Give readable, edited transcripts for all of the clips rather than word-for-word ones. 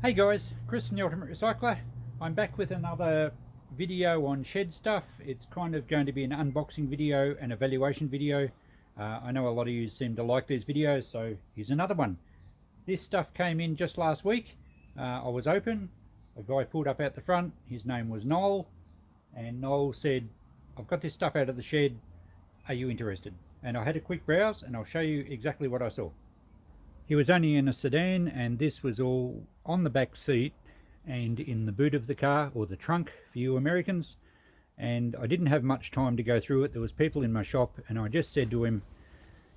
Hey guys, Chris from the Ultimate Recycler. I'm back with another video on shed stuff. It's kind of going to be an unboxing video and evaluation video. I know a lot of you seem to like these videos, so here's another one. This stuff came in just last week. I was open, a guy pulled up out the front, his name was Noel, and Noel said, I've got this stuff out of the shed, are you interested? And I had a quick browse and I'll show you exactly what I saw. He was only in a sedan, and this was all on the back seat and in the boot of the car, or the trunk for you Americans. And I didn't have much time to go through it. There was people in my shop, and I just said to him,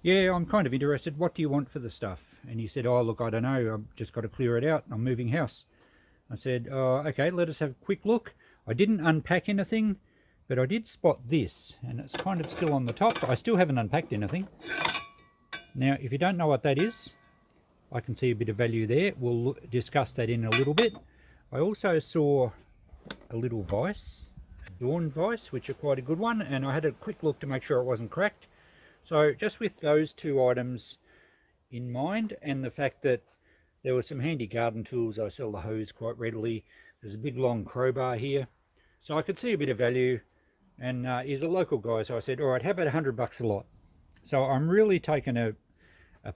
yeah, I'm kind of interested. What do you want for the stuff? And he said, oh, look, I don't know. I've just got to clear it out. I'm moving house. I said, oh, okay, let us have a quick look. I didn't unpack anything, but I did spot this, and it's kind of still on the top. I still haven't unpacked anything. Now, if you don't know what that is, I can see a bit of value there. We'll discuss that in a little bit. I also saw a little vise, a Dawn vise, which are quite a good one, and I had a quick look to make sure it wasn't cracked. So just with those two items in mind, and the fact that there were some handy garden tools, I sell the hose quite readily. There's a big long crowbar here, so I could see a bit of value, and he's a local guy, so I said, all right, how about $100 a lot? So I'm really taking a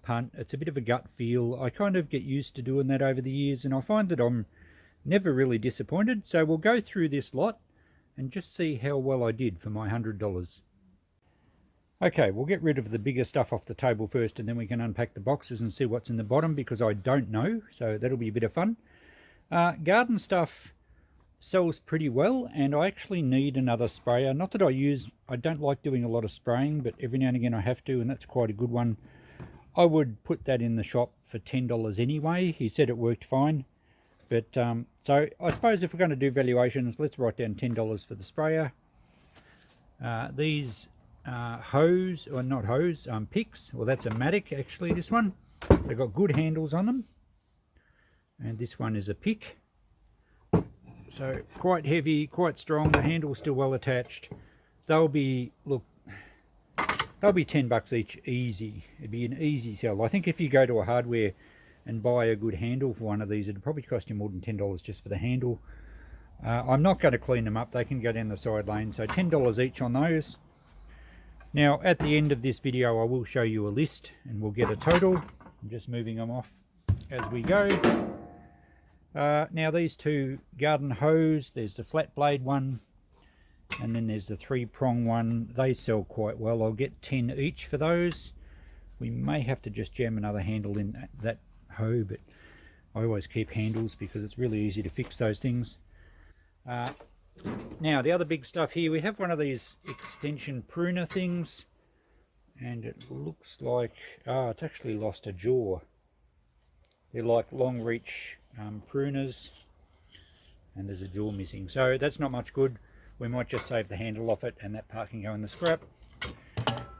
punt. It's a bit of a gut feel. I kind of get used to doing that over the years, and I find that I'm never really disappointed. So we'll go through this lot and just see how well I did for my $100. Okay, we'll get rid of the bigger stuff off the table first, and then we can unpack the boxes and see what's in the bottom, because I don't know, so that'll be a bit of fun. Garden stuff sells pretty well, and I actually need another sprayer. Not that I don't like doing a lot of spraying, but every now and again I have to, and that's quite a good one. I would put that in the shop for $10 anyway. He said it worked fine. But so I suppose if we're going to do valuations, let's write down $10 for the sprayer. These hose, or not hose, picks. Well, that's a Matic actually, this one. They've got good handles on them. And this one is a pick. So quite heavy, quite strong. The handle's still well attached. They'll be, look, they'll be $10 each, easy. It'd be an easy sell. I think if you go to a hardware and buy a good handle for one of these, it'd probably cost you more than $10 just for the handle. I'm not going to clean them up. They can go down the side lane. So $10 each on those. Now, at the end of this video, I will show you a list and we'll get a total. I'm just moving them off as we go. Now, these two garden hose, there's the flat blade one, and then there's the 3-prong one. They sell quite well. I'll get 10 each for those. We may have to just jam another handle in that hoe, but I always keep handles because it's really easy to fix those things. Now, the other big stuff here, we have one of these extension pruner things, and it looks like, it's actually lost a jaw. They're like long reach pruners, and there's a jaw missing. So that's not much good. We might just save the handle off it, and that part can go in the scrap.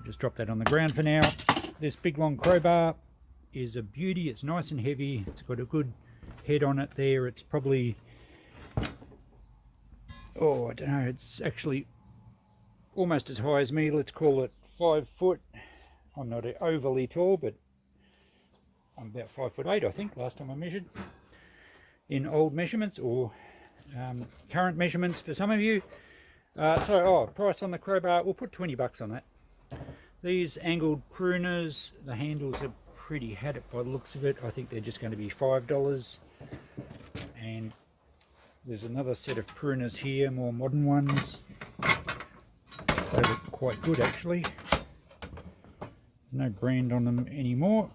Just drop that on the ground for now. This big long crowbar is a beauty. It's nice and heavy. It's got a good head on it there. It's probably, oh, I don't know, it's actually almost as high as me. Let's call it 5 foot. I'm not overly tall, but I'm about 5'8", I think, last time I measured. In old measurements, or current measurements for some of you. Price on the crowbar, we'll put $20 on that. These angled pruners, the handles are pretty had it by the looks of it. I think they're just going to be $5. And there's another set of pruners here, more modern ones. They look quite good actually. No brand on them anymore.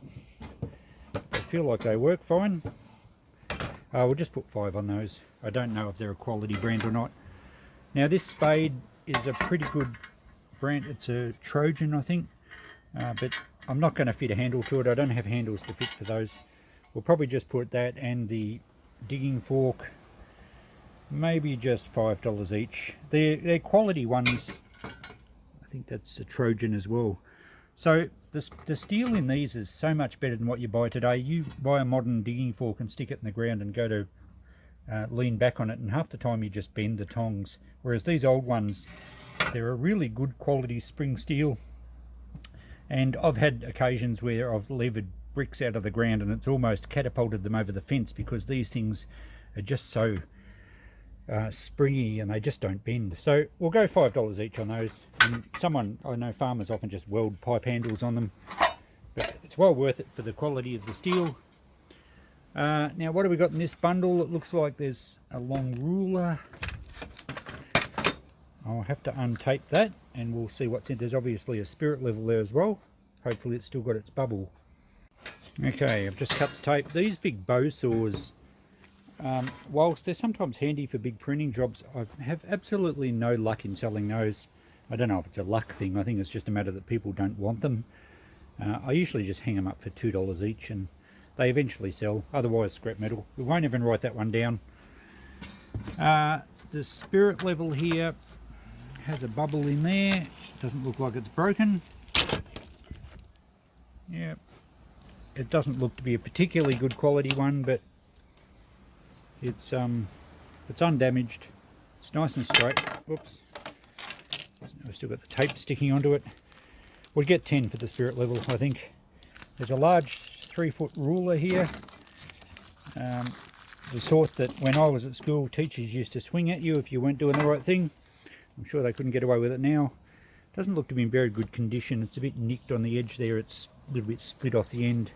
I feel like they work fine. We'll just put 5 on those. I don't know if they're a quality brand or not. Now, this spade is a pretty good brand. It's a Trojan, I think, but I'm not going to fit a handle to it. I don't have handles to fit for those. We'll probably just put that and the digging fork, maybe just $5 each. They're quality ones. I think that's a Trojan as well. So the steel in these is so much better than what you buy today. You buy a modern digging fork and stick it in the ground and go to lean back on it, and half the time you just bend the tongs. Whereas these old ones, they're a really good quality spring steel. And I've had occasions where I've levered bricks out of the ground, and it's almost catapulted them over the fence because these things are just so springy and they just don't bend. So we'll go $5 each on those. And I know farmers often just weld pipe handles on them, but it's well worth it for the quality of the steel. Now what have we got in this bundle? It looks like there's a long ruler. I'll have to untape that and we'll see what's in. There's obviously a spirit level there as well. Hopefully it's still got its bubble. Okay, I've just cut the tape. These big bow saws, whilst they're sometimes handy for big pruning jobs, I have absolutely no luck in selling those. I don't know if it's a luck thing. I think it's just a matter that people don't want them. I usually just hang them up for $2 each and they eventually sell, otherwise scrap metal. We won't even write that one down. The spirit level here has a bubble in there. Doesn't look like it's broken. Yeah, it doesn't look to be a particularly good quality one, but it's undamaged. It's nice and straight. Whoops. I've still got the tape sticking onto it. We'll get 10 for the spirit level, I think. There's a large 3-foot ruler here. The sort that when I was at school, teachers used to swing at you if you weren't doing the right thing. I'm sure they couldn't get away with it now. Doesn't look to be in very good condition. It's a bit nicked on the edge there. It's a little bit split off the end.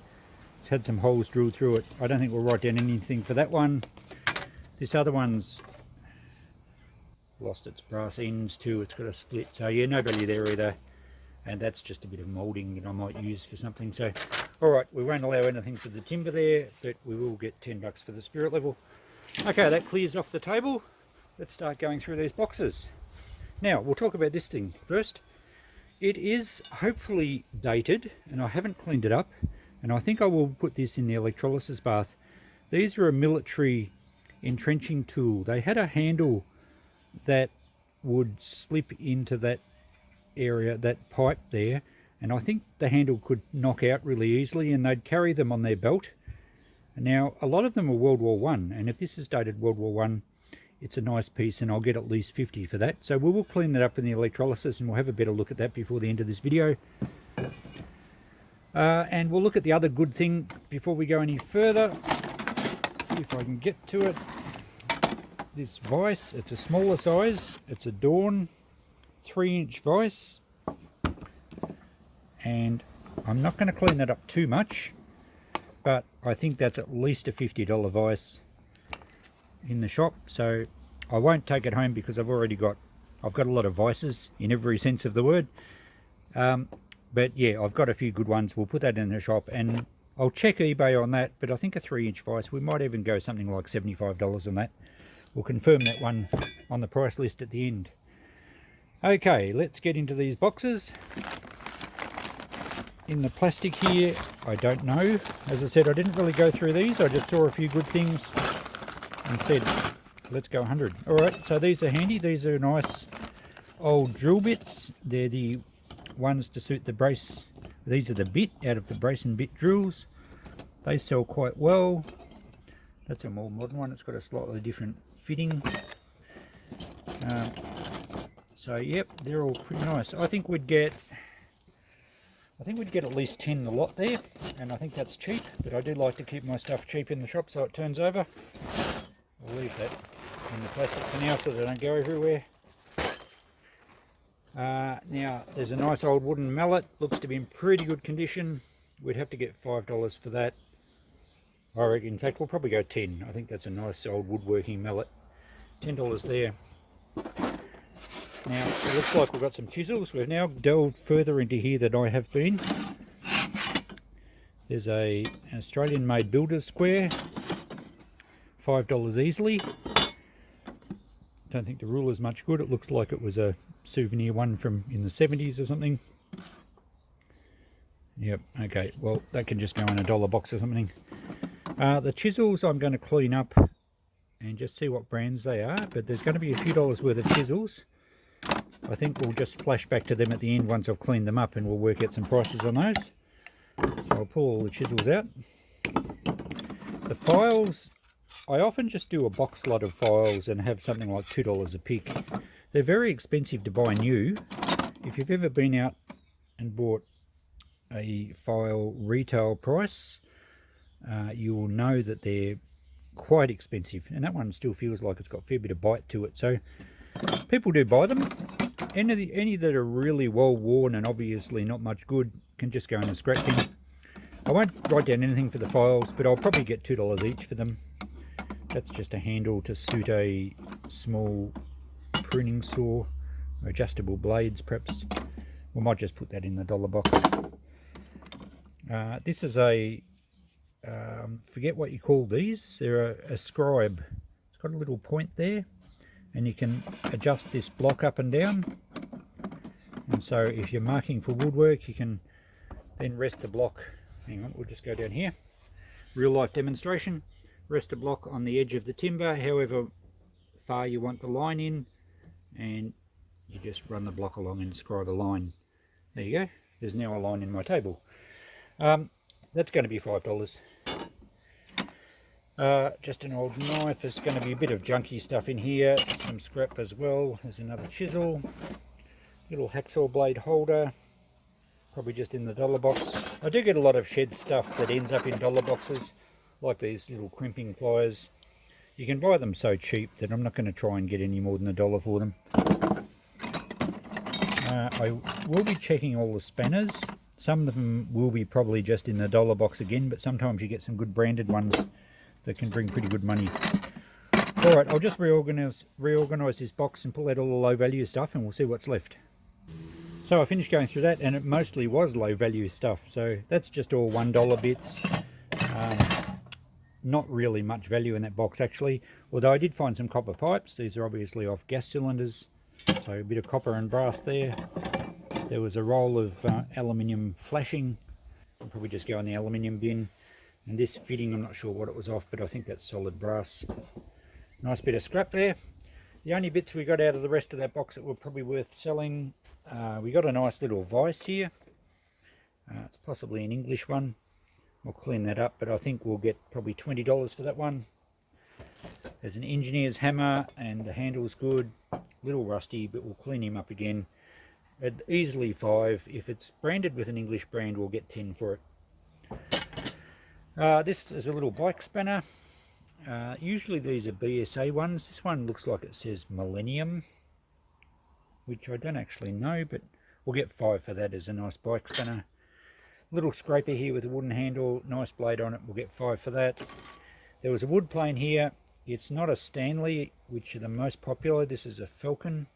It's had some holes drilled through it. I don't think we'll write down anything for that one. This other one's lost its brass ends too. It's got a split. So yeah, no value there either. And that's just a bit of moulding that I might use for something. So, alright, we won't allow anything for the timber there, but we will get $10 for the spirit level. Okay, that clears off the table. Let's start going through these boxes. Now, we'll talk about this thing first. It is hopefully dated, and I haven't cleaned it up, and I think I will put this in the electrolysis bath. These are a military entrenching tool. They had a handle that would slip into that area, that pipe there, and I think the handle could knock out really easily, and they'd carry them on their belt. Now, a lot of them are World War One, and if this is dated World War One, it's a nice piece, and I'll get at least 50 for that. So we will clean that up in the electrolysis, and we'll have a better look at that before the end of this video. And we'll look at the other good thing before we go any further, if I can get to it. This vise, it's a smaller size. It's a Dawn 3-inch vise, and I'm not going to clean that up too much, but I think that's at least a $50 vise in the shop, so I won't take it home because I've got a lot of vices in every sense of the word. But yeah, I've got a few good ones. We'll put that in the shop, and I'll check eBay on that, but I think a 3-inch vise, we might even go something like $75 on that. We'll confirm that one on the price list at the end. Okay, let's get into these boxes. In the plastic here, I don't know. As I said, I didn't really go through these. I just saw a few good things and said, let's go 100. Alright, so these are handy. These are nice old drill bits. They're the ones to suit the brace. These are the bit out of the brace and bit drills. They sell quite well. That's a more modern one. It's got a slightly different fitting. So yep, they're all pretty nice. I think we'd get at least 10 a lot there, and I think that's cheap, but I do like to keep my stuff cheap in the shop so it turns over. I'll leave that in the plastic for now so they don't go everywhere. Now, there's a nice old wooden mallet. Looks to be in pretty good condition. We'd have to get $5 for that. I reckon, in fact, we'll probably go 10. I think that's a nice old woodworking mallet. $10 there. Now, it looks like we've got some chisels. We've now delved further into here than I have been. There's an Australian-made builder's square. $5 easily. Don't think the ruler's much good. It looks like it was a souvenir one from in the 70s or something. Yep, okay. Well, that can just go in a $1 box or something. The chisels I'm going to clean up and just see what brands they are, but there's going to be a few dollars worth of chisels. I think we'll just flash back to them at the end once I've cleaned them up, and we'll work out some prices on those. So I'll pull all the chisels out. The files, I often just do a box lot of files and have something like $2 a pick. They're very expensive to buy new. If you've ever been out and bought a file retail price, you will know that they're quite expensive, and that one still feels like it's got a fair bit of bite to it, so people do buy them. Any that are really well worn and obviously not much good can just go in a scrap bin. I won't write down anything for the files, but I'll probably get $2 each for them. That's just a handle to suit a small pruning saw, adjustable blades perhaps. We might just put that in the dollar box. This is a forget what you call these. They're a Scribe. It's got a little point there, and you can adjust this block up and down. And so if you're marking for woodwork, you can then rest the block. Hang on, we'll just go down here. Real life demonstration. Rest the block on the edge of the timber, however far you want the line in, and you just run the block along and scribe a line. There you go. There's now a line in my table. That's going to be $5. Just an old knife. There's going to be a bit of junky stuff in here, some scrap as well. There's another chisel, little hacksaw blade holder, probably just in the dollar box. I do get a lot of shed stuff that ends up in dollar boxes, like these little crimping pliers. You can buy them so cheap that I'm not going to try and get any more than $1 for them. I will be checking all the spanners. Some of them will be probably just in the dollar box again, but sometimes you get some good branded ones that can bring pretty good money. Alright, I'll just reorganize this box and pull out all the low value stuff, and we'll see what's left. So I finished going through that, and it mostly was low value stuff. So that's just all $1 bits. Not really much value in that box actually, although I did find some copper pipes. These are obviously off gas cylinders, so a bit of copper and brass there. There was a roll of aluminium flashing. I'll probably just go in the aluminium bin. And this fitting, I'm not sure what it was off, but I think that's solid brass. Nice bit of scrap there. The only bits we got out of the rest of that box that were probably worth selling, we got a nice little vise here. It's possibly an English one. We'll clean that up, but I think we'll get probably $20 for that one. There's an engineer's hammer, and the handle's good. A little rusty, but we'll clean him up again. At easily $5. If it's branded with an English brand, we'll get $10 for it. This is a little bike spanner. Usually these are BSA ones. This one looks like it says Millennium, which I don't actually know, but we'll get $5 for that as a nice bike spanner. Little scraper here with a wooden handle, nice blade on it, we'll get $5 for that. There was a wood plane here. It's not a Stanley, which are the most popular. This is a Falcon.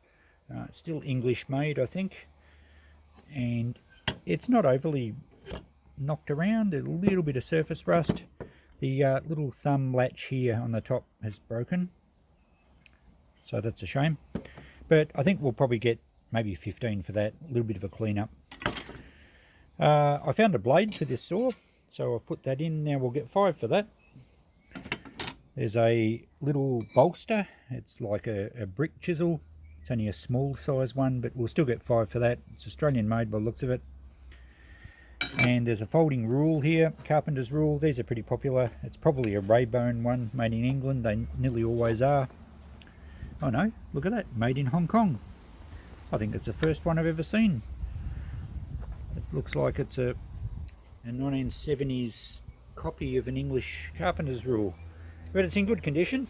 It's still English made, I think, and it's not overly knocked around. A little bit of surface rust. The little thumb latch here on the top has broken, so that's a shame, but I think we'll probably get maybe 15 for that. A little bit of a clean up. I found a blade for this saw, so I've put that in. Now we'll get $5 for that. There's a little bolster. It's like a brick chisel. It's only a small size one, but we'll still get $5 for that. It's Australian made by the looks of it. And there's a folding rule here, carpenter's rule. These are pretty popular. It's probably a Raybone one, made in England. They nearly always are. Oh no, look at that, made in Hong Kong. I think it's the first one I've ever seen. It looks like it's a 1970s copy of an English carpenter's rule, but it's in good condition.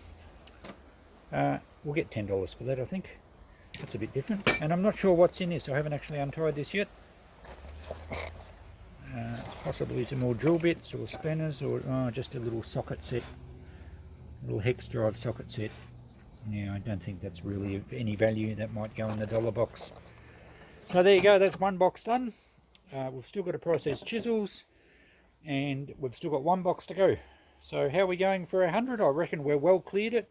We'll get $10 for that, I think. That's a bit different, and I'm not sure what's in this. I haven't actually untied this yet. It's possibly some more drill bits or spanners, or just a little socket set, a little hex drive socket set. Now I don't think that's really of any value. That might go in the dollar box. So there you go, that's one box done. We've still got to process chisels, and we've still got one box to go. So how are we going for 100? I reckon we're well cleared it.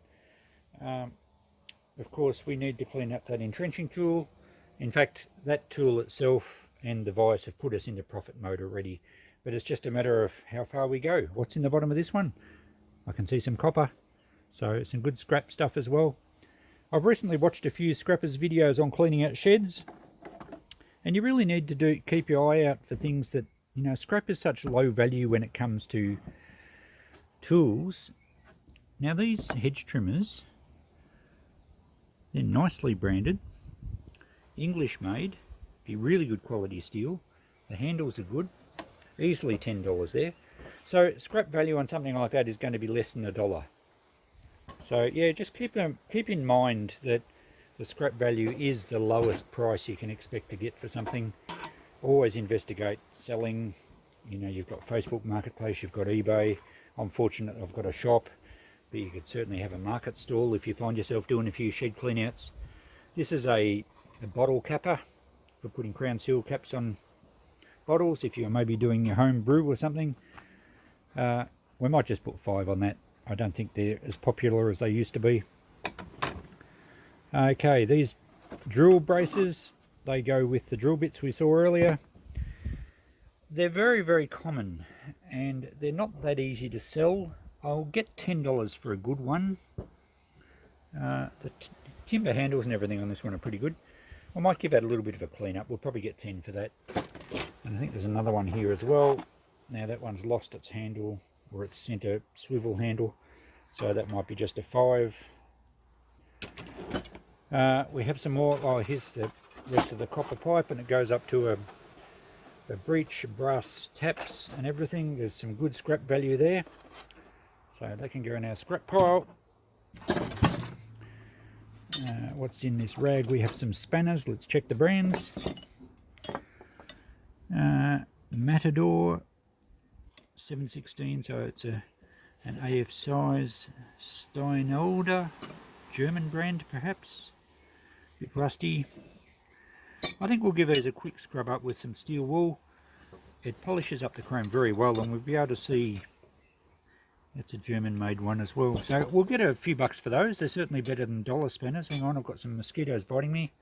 Of course we need to clean up that entrenching tool. In fact, that tool itself and the vise have put us into profit mode already, but it's just a matter of how far we go. What's in the bottom of this one? I can see some copper, so some good scrap stuff as well. I've recently watched a few scrappers videos on cleaning out sheds, and you really need to keep your eye out for things that, you know, scrap is such low value when it comes to tools. Now these hedge trimmers, they're nicely branded, English made, be really good quality steel. The handles are good. Easily $10 there. So scrap value on something like that is going to be less than $1. So yeah, just keep in mind that the scrap value is the lowest price you can expect to get for something. Always investigate selling. You know, you've got Facebook Marketplace, you've got eBay. I'm fortunate I've got a shop, but you could certainly have a market stall if you find yourself doing a few shed clean outs. This is a bottle capper for putting crown seal caps on bottles if you're maybe doing your home brew or something. We might just put 5 on that. I don't think they're as popular as they used to be. Okay, these drill braces, they go with the drill bits we saw earlier. They're very, very common and they're not that easy to sell. I'll get $10 for a good one. The timber handles and everything on this one are pretty good. I might give that a little bit of a clean up. We'll probably get 10 for that. And I think there's another one here as well. Now that one's lost its handle, or its center swivel handle, so that might be just a 5. We have some more. Oh, here's the rest of the copper pipe, and it goes up to a breech, brass taps and everything. There's some good scrap value there, so they can go in our scrap pile. What's in this rag? We have some spanners. Let's check the brands. Matador 716, so it's an AF size. Steinolder, German brand perhaps, a bit rusty. I think we'll give these a quick scrub up with some steel wool. It polishes up the chrome very well, and we'll be able to see it's a German made one as well. So we'll get a few bucks for those. They're certainly better than dollar spanners. Hang on, I've got some mosquitoes biting me.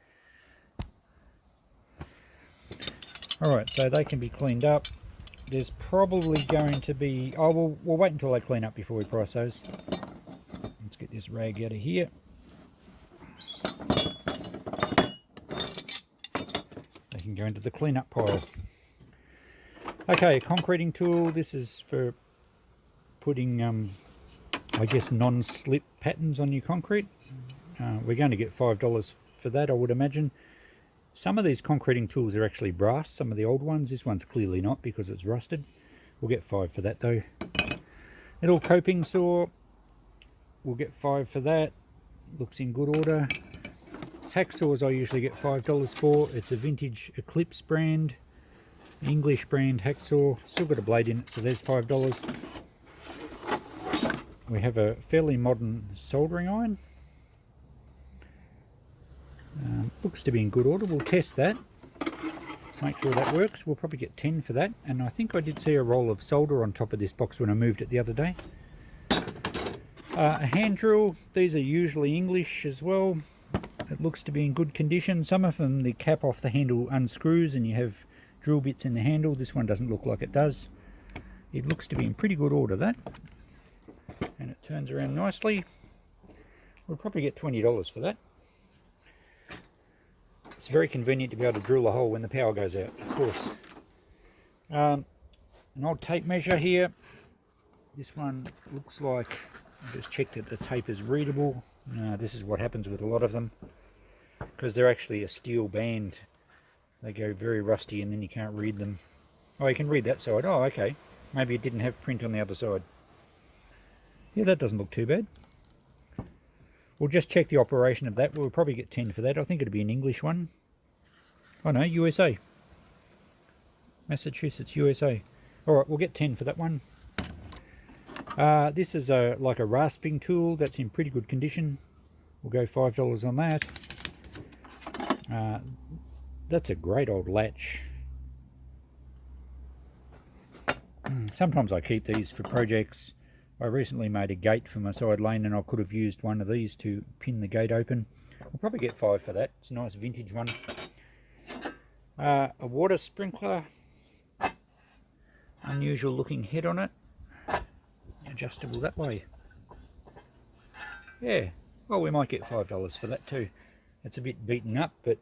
Alright, so they can be cleaned up. There's probably going to be... Oh, we'll wait until they clean up before we price those. Let's get this rag out of here. They can go into the cleanup pile. Okay, a concreting tool. This is for putting, I guess, non-slip patterns on your concrete. We're going to get $5 for that, I would imagine. Some of these concreting tools are actually brass, some of the old ones. This one's clearly not because it's rusted. We'll get 5 for that though. Little coping saw, we'll get 5 for that. Looks in good order. Hacksaws I usually get $5 for. It's a vintage Eclipse brand, English brand hacksaw. Still got a blade in it, so there's $5. We have a fairly modern soldering iron. Looks to be in good order. We'll test that, make sure that works. We'll probably get 10 for that, and I think I did see a roll of solder on top of this box when I moved it the other day. A hand drill. These are usually English as well. It looks to be in good condition. Some of them, the cap off the handle unscrews and you have drill bits in the handle. This one doesn't look like it does. It looks to be in pretty good order, that, and it turns around nicely. We'll probably get $20 for that. It's very convenient to be able to drill a hole when the power goes out, of course. An old tape measure here. This one looks like, I just checked that the tape is readable. This is what happens with a lot of them, because they're actually a steel band. They go very rusty and then you can't read them. Oh, you can read that side. Oh, okay. Maybe it didn't have print on the other side. Yeah, that doesn't look too bad. We'll just check the operation of that. We'll probably get 10 for that. I think it'll be an English one. Oh no, USA. Massachusetts, USA. Alright, we'll get 10 for that one. This is like a rasping tool that's in pretty good condition. We'll go $5 on that. That's a great old latch. Sometimes I keep these for projects. I recently made a gate for my side lane and I could have used one of these to pin the gate open. I'll probably get 5 for that. It's a nice vintage one. A water sprinkler. Unusual looking head on it. Adjustable that way. Yeah, well, we might get $5 for that too. It's a bit beaten up, but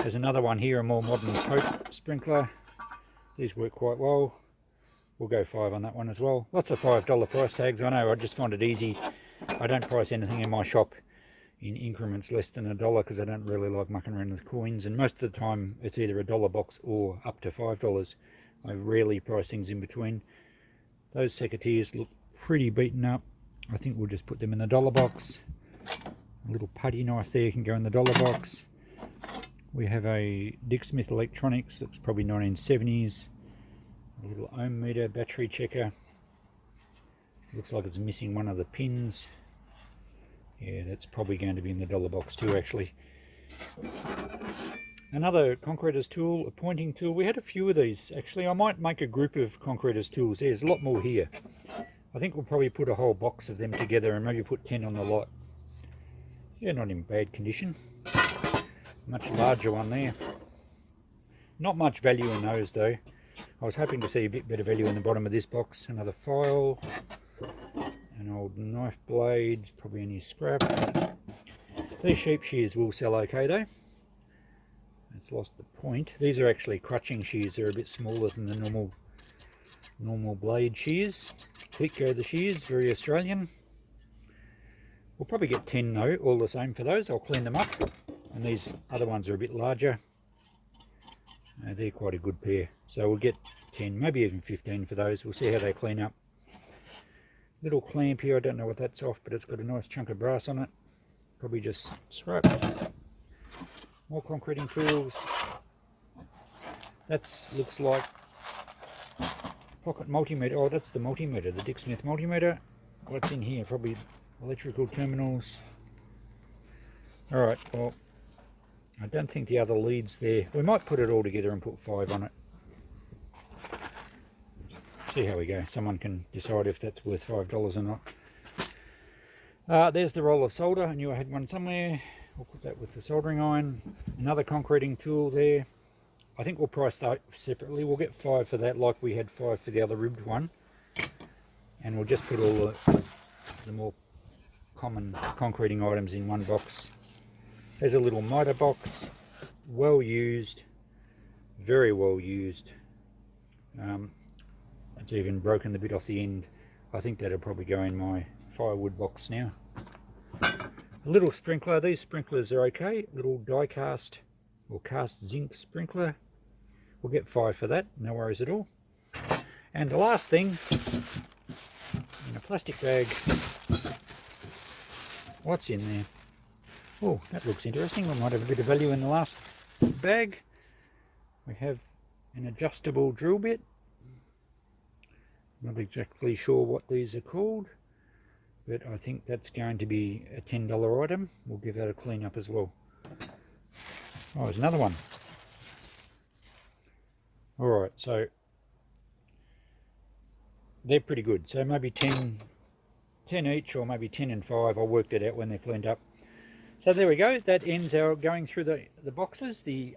there's another one here, a more modern Pope sprinkler. These work quite well. We'll go 5 on that one as well. Lots of $5 price tags. I know, I just find it easy. I don't price anything in my shop in increments less than $1 because I don't really like mucking around with coins, and most of the time it's either $1 box or up to $5. I rarely price things in between. Those secateurs look pretty beaten up. I think we'll just put them in the dollar box. A little putty knife there can go in the dollar box. We have a Dick Smith Electronics, that's probably 1970s. A little ohm meter battery checker. Looks like it's missing one of the pins. Yeah, that's probably going to be in the dollar box too, actually. Another concreter's tool, a pointing tool. We had a few of these, actually. I might make a group of concreter's tools. There's a lot more here. I think we'll probably put a whole box of them together and maybe put 10 on the lot. Yeah, not in bad condition. Much larger one there. Not much value in those though. I was hoping to see a bit better value in the bottom of this box. Another file, an old knife blade, probably only scrap. These sheep shears will sell okay though. It's lost the point. These are actually crutching shears. They're a bit smaller than the normal blade shears. Click go the shears, very Australian. We'll probably get 10 though, all the same for those. I'll clean them up. And these other ones are a bit larger. They're quite a good pair. So we'll get 10, maybe even 15 for those. We'll see how they clean up. Little clamp here, I don't know what that's off, but it's got a nice chunk of brass on it. Probably just scrap. More concreting tools. That looks like pocket multimeter. Oh, that's the multimeter, the Dick Smith multimeter. What's in here? Probably electrical terminals. Alright, well, I don't think the other leads there. We might put it all together and put 5 on it. See how we go. Someone can decide if that's worth $5 or not. There's the roll of solder. I knew I had one somewhere. We'll put that with the soldering iron. Another concreting tool there. I think we'll price that separately. We'll get 5 for that, like we had 5 for the other ribbed one. And we'll just put all the more common concreting items in one box. There's a little miter box. Well used. Very well used. It's even broken the bit off the end. I think that'll probably go in my firewood box now. A little sprinkler. These sprinklers are okay. Little die cast or cast zinc sprinkler. We'll get 5 for that. No worries at all. And the last thing, in a plastic bag. What's in there? Oh, that looks interesting. We might have a bit of value in the last bag. We have an adjustable drill bit. Not exactly sure what these are called, but I think that's going to be a $10 item. We'll give that a clean up as well. Oh, there's another one. Alright, so they're pretty good. So maybe 10 each, or maybe 10 and 5. I'll work that out when they're cleaned up. So there we go. That ends our going through the boxes, the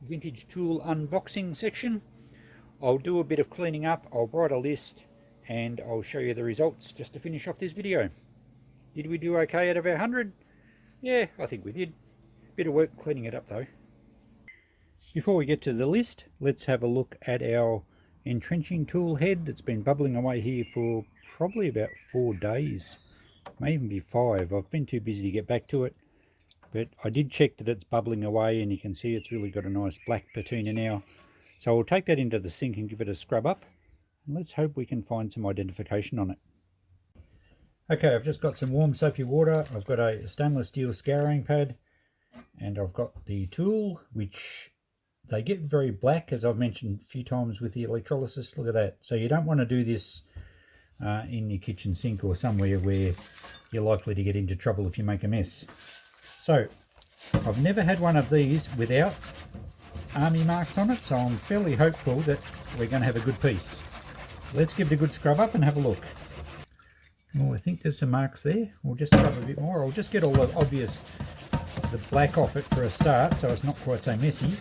vintage tool unboxing section. I'll do a bit of cleaning up, I'll write a list, and I'll show you the results just to finish off this video. Did we do okay out of our 100? Yeah, I think we did. Bit of work cleaning it up though. Before we get to the list, let's have a look at our entrenching tool head that's been bubbling away here for probably about 4 days. May even be 5. I've been too busy to get back to it, but I did check that it's bubbling away, and you can see it's really got a nice black patina now. So I'll take that into the sink and give it a scrub up, and let's hope we can find some identification on it. Okay, I've just got some warm soapy water. I've got a stainless steel scouring pad, and I've got the tool, which they get very black, as I've mentioned a few times with the electrolysis. Look at that. So you don't want to do this in your kitchen sink or somewhere where you're likely to get into trouble if you make a mess. So I've never had one of these without army marks on it, so I'm fairly hopeful that we're going to have a good piece. Let's give it a good scrub up and have a look. Oh, I think there's some marks there. We'll just scrub a bit more. I'll just get all the obvious, the black off it for a start, so it's not quite so messy.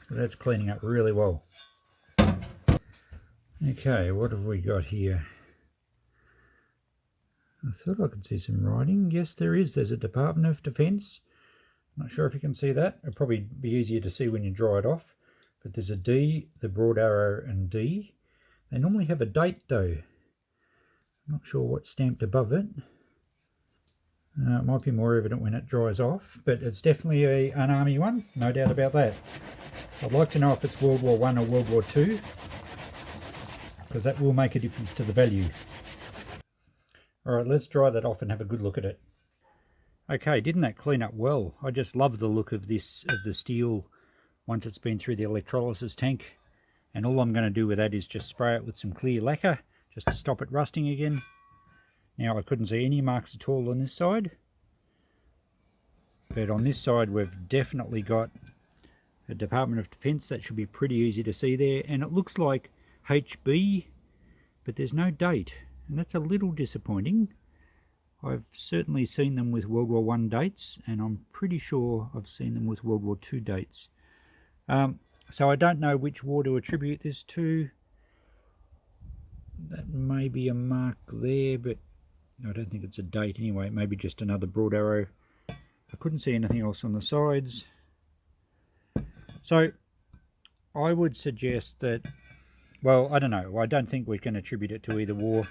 But that's cleaning up really well. Okay, what have we got here? I thought I could see some writing. Yes, there is. There's a Department of Defence. Not sure if you can see that. It'll probably be easier to see when you dry it off. But there's a D, the broad arrow, and D. They normally have a date though. I'm not sure what's stamped above it. It might be more evident when it dries off, but it's definitely an army one, no doubt about that. I'd like to know if it's World War I or World War II, because that will make a difference to the value. Alright, let's dry that off and have a good look at it. Okay, didn't that clean up well? I just love the look of this, of the steel, once it's been through the electrolysis tank. And all I'm going to do with that is just spray it with some clear lacquer, just to stop it rusting again. Now, I couldn't see any marks at all on this side. But on this side, we've definitely got a Department of Defence. That should be pretty easy to see there. And it looks like HB, but there's no date. And that's a little disappointing. I've certainly seen them with World War I dates, and I'm pretty sure I've seen them with World War II dates. So I don't know which war to attribute this to. That may be a mark there, but I don't think it's a date anyway. It may be just another broad arrow. I couldn't see anything else on the sides. So I would suggest that, well, I don't know. I don't think we can attribute it to either war.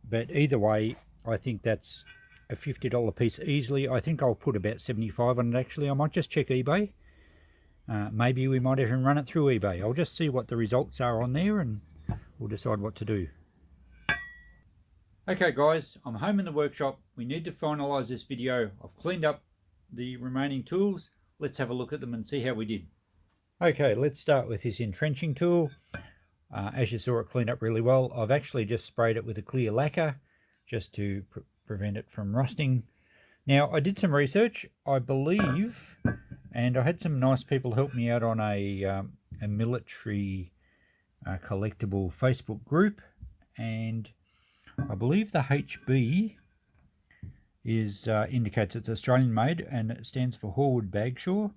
But either way, I think that's a $50 piece easily. I think I'll put about 75 on it actually. I might just check eBay. Maybe we might even run it through eBay. I'll just see what the results are on there and we'll decide what to do. Okay guys, I'm home in the workshop. We need to finalise this video. I've cleaned up the remaining tools. Let's have a look at them and see how we did. Okay, let's start with this entrenching tool. As you saw, it cleaned up really well. I've actually just sprayed it with a clear lacquer just to prevent it from rusting. Now, I did some research, I believe, and I had some nice people help me out on a military collectible Facebook group, and I believe the HB is indicates it's Australian made, and it stands for Horwood Bagshaw.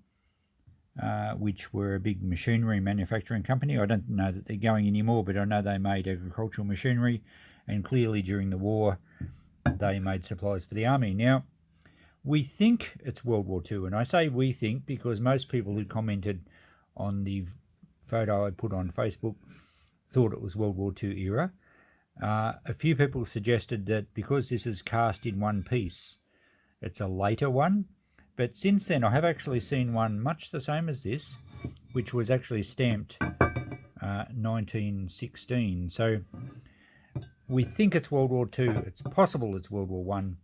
Which were a big machinery manufacturing company. I don't know that they're going anymore, but I know they made agricultural machinery, and clearly during the war they made supplies for the army. Now, we think it's World War II, and I say we think because most people who commented on the photo I put on Facebook thought it was World War II era. A few people suggested that because this is cast in one piece, it's a later one. But since then, I have actually seen one much the same as this, which was actually stamped 1916. So we think it's World War II. It's possible it's World War I.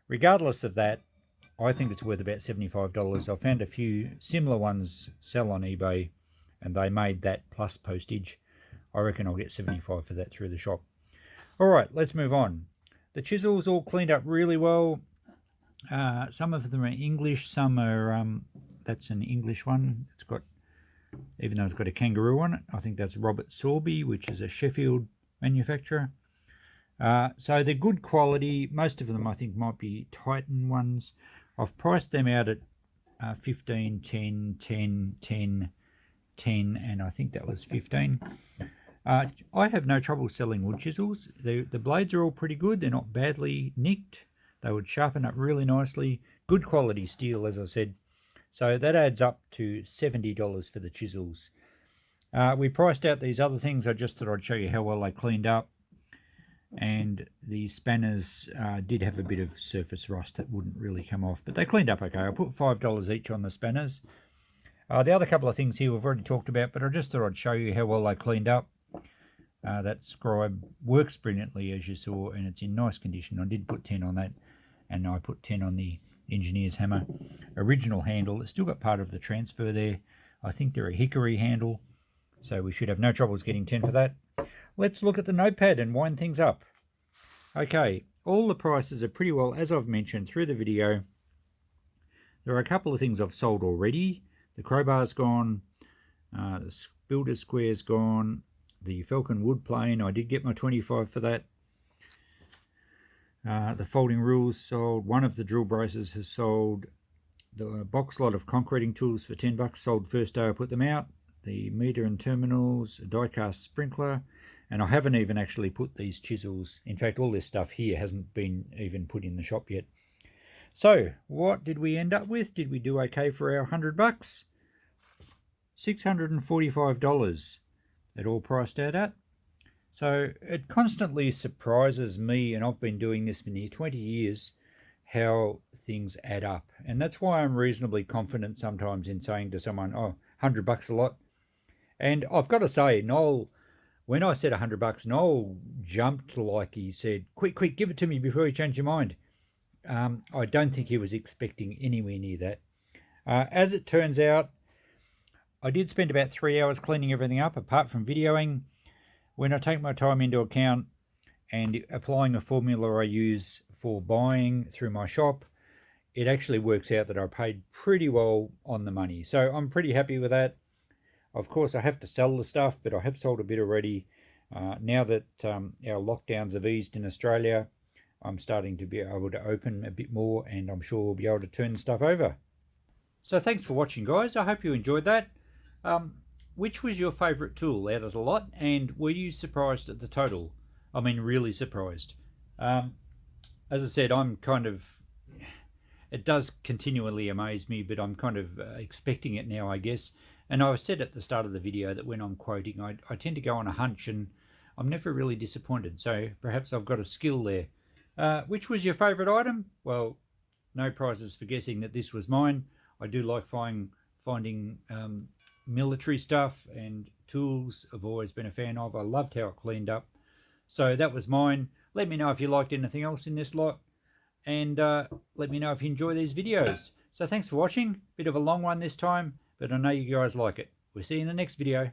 Regardless of that, I think it's worth about $75. I found a few similar ones sell on eBay, and they made that plus postage. I reckon I'll get $75 for that through the shop. All right, let's move on. The chisels all cleaned up really well. Some of them are English, some are, that's an English one. It's got, even though it's got a kangaroo on it, I think that's Robert Sorby, which is a Sheffield manufacturer. So they're good quality. Most of them I think might be Titan ones. I've priced them out at 15, 10, 10, 10, 10, and I think that was 15. I have no trouble selling wood chisels. The blades are all pretty good. They're not badly nicked. They would sharpen up really nicely. Good quality steel, as I said. So that adds up to $70 for the chisels. We priced out these other things. I just thought I'd show you how well they cleaned up. And the spanners did have a bit of surface rust that wouldn't really come off. But they cleaned up okay. I put $5 each on the spanners. The other couple of things here we've already talked about, but I just thought I'd show you how well they cleaned up. That Scribe works brilliantly, as you saw, and it's in nice condition. I did put 10 on that, and I put 10 on the engineer's hammer. Original handle. It's still got part of the transfer there. I think they're a hickory handle, so we should have no troubles getting 10 for that. Let's look at the notepad and wind things up. Okay, all the prices are pretty well, as I've mentioned through the video. There are a couple of things I've sold already. The crowbar's gone, the builder square's gone, the Falcon wood plane, I did get my 25 for that. The folding rules sold. One of the drill braces has sold. The box lot of concreting tools for $10 sold first day I put them out. The meter and terminals, a die cast sprinkler, and I haven't even actually put these chisels. In fact, all this stuff here hasn't been even put in the shop yet. So what did we end up with? Did we do okay for our $100? $645 it all priced out at. So it constantly surprises me, and I've been doing this for near 20 years, how things add up. And that's why I'm reasonably confident sometimes in saying to someone, oh, $100 a lot. And I've got to say, Noel, when I said $100, Noel jumped like he said, quick, quick, give it to me before you change your mind. I don't think he was expecting anywhere near that. As it turns out, I did spend about 3 hours cleaning everything up, apart from videoing. When I take my time into account and applying a formula I use for buying through my shop, it actually works out that I paid pretty well on the money. So I'm pretty happy with that. Of course, I have to sell the stuff, but I have sold a bit already. Now that our lockdowns have eased in Australia, I'm starting to be able to open a bit more, and I'm sure we'll be able to turn stuff over. So thanks for watching, guys. I hope you enjoyed that. Which was your favourite tool out of the lot, and were you surprised at the total? I mean, really surprised. As I said, I'm kind of... It does continually amaze me, but I'm kind of expecting it now, I guess. And I said at the start of the video that when I'm quoting, I tend to go on a hunch, and I'm never really disappointed. So perhaps I've got a skill there. Which was your favourite item? Well, no prizes for guessing that this was mine. I do like finding military stuff, and tools I've always been a fan of. I loved how it cleaned up. So that was mine. Let me know if you liked anything else in this lot, and let me know if you enjoy these videos. So thanks for watching. Bit of a long one this time, but I know you guys like it. We'll see you in the next video.